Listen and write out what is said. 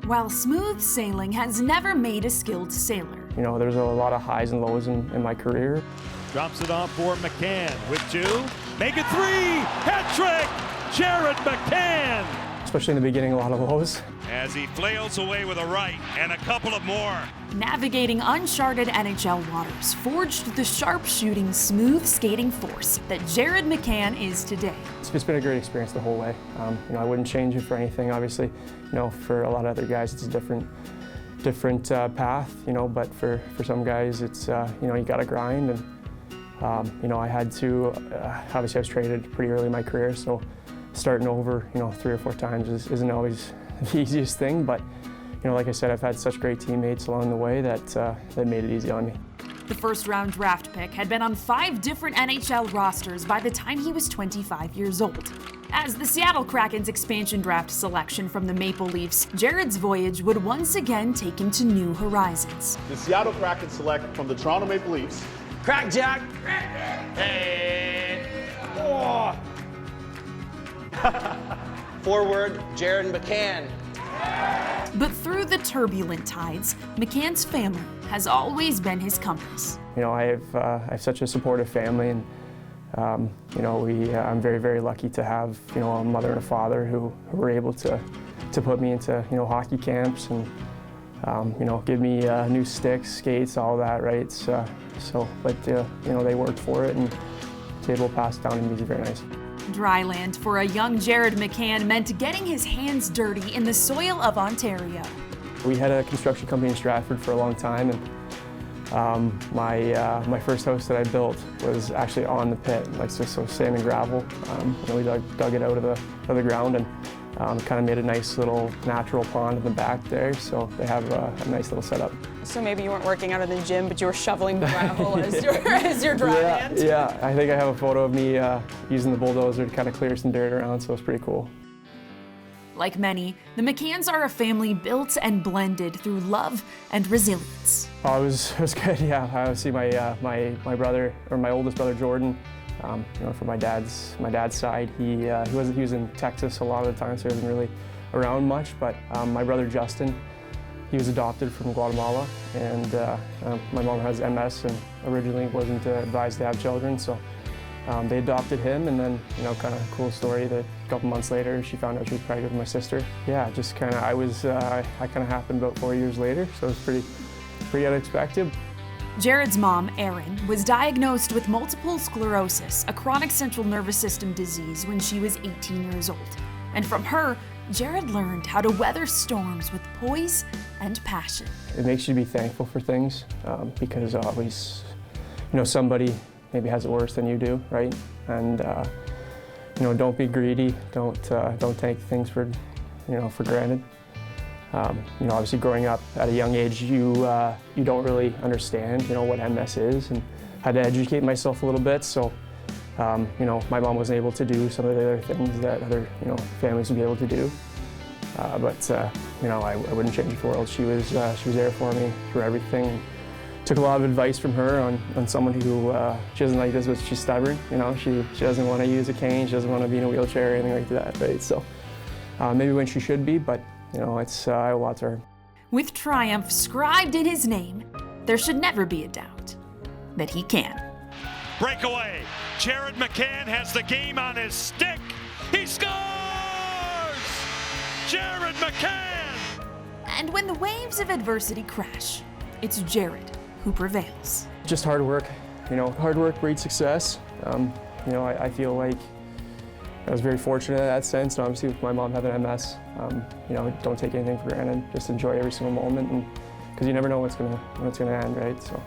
While smooth sailing has never made a skilled sailor. You know, there's a lot of highs and lows in my career. Drops it off for McCann with 2. Make it 3! Hat trick! Jared McCann! Especially in the beginning, a lot of lows. As he flails away with a right and a couple of more. Navigating uncharted NHL waters forged the sharp-shooting, smooth skating force that Jared McCann is today. It's been a great experience the whole way. You know, I wouldn't change it for anything, obviously. You know, for a lot of other guys, it's a different path, you know, but for some guys, it's, you know, you got to grind. And, you know, I had to, obviously I was traded pretty early in my career, so starting over, you know, 3 or 4 times isn't always the easiest thing, but, you know, like I said, I've had such great teammates along the way that that made it easy on me. The first-round draft pick had been on 5 different NHL rosters by the time he was 25 years old. As the Seattle Kraken's expansion draft selection from the Maple Leafs, Jared's voyage would once again take him to new horizons. The Seattle Kraken select from the Toronto Maple Leafs. Crack Jack! Hey! Oh. Forward, Jared McCann. But through the turbulent tides, McCann's family has always been his compass. You know, I have such a supportive family, and you know, I'm very, very lucky to have, you know, a mother and a father who were able to put me into, you know, hockey camps and you know, give me new sticks, skates, all that, right? But you know, they worked for it, and to be able to pass it down to me is very nice. Dryland for a young Jared McCann meant getting his hands dirty in the soil of Ontario. We had a construction company in Stratford for a long time, and my first house that I built was actually on the pit, like so sand and gravel. You know, we dug it out of the ground and kind of made a nice little natural pond in the back there, so they have a nice little setup. So maybe you weren't working out in the gym, but you were shoveling the gravel as your dry land? Yeah, I think I have a photo of me using the bulldozer to kind of clear some dirt around, so it's pretty cool. Like many, the McCanns are a family built and blended through love and resilience. Oh, it was good, yeah. I see my brother, or my oldest brother Jordan, you know, from my dad's side, he was in Texas a lot of the time, so he wasn't really around much. But my brother Justin, he was adopted from Guatemala, and my mom has MS and originally wasn't advised to have children, so they adopted him. And then, you know, kind of cool story that a couple months later she found out she was pregnant with my sister. Yeah, just kind of I kind of happened about 4 years later, so it was pretty unexpected. Jared's mom, Erin, was diagnosed with multiple sclerosis, a chronic central nervous system disease, when she was 18 years old. And from her, Jared learned how to weather storms with poise and passion. It makes you be thankful for things because always, you know, somebody maybe has it worse than you do, right? And you know, don't be greedy. Don't take things for granted. You know, obviously growing up at a young age, you don't really understand, you know, what MS is, and had to educate myself a little bit. So, you know, my mom wasn't able to do some of the other things that other, you know, families would be able to do. But you know, I wouldn't change it for the world. She was there for me through everything. Took a lot of advice from her on someone who she doesn't like this, but she's stubborn. You know, she doesn't want to use a cane. She doesn't want to be in a wheelchair or anything like that, right? So maybe when she should be, but you know, it's I owe a lot to her. With triumph scribed in his name, there should never be a doubt that he can. Breakaway. Jared McCann has the game on his stick. He scores! Jared McCann! And when the waves of adversity crash, it's Jared who prevails. Just hard work. You know, hard work breeds success. You know, I feel like I was very fortunate in that sense, and obviously with my mom having MS, you know, don't take anything for granted. Just enjoy every single moment, and because you never know when it's gonna end, right? So.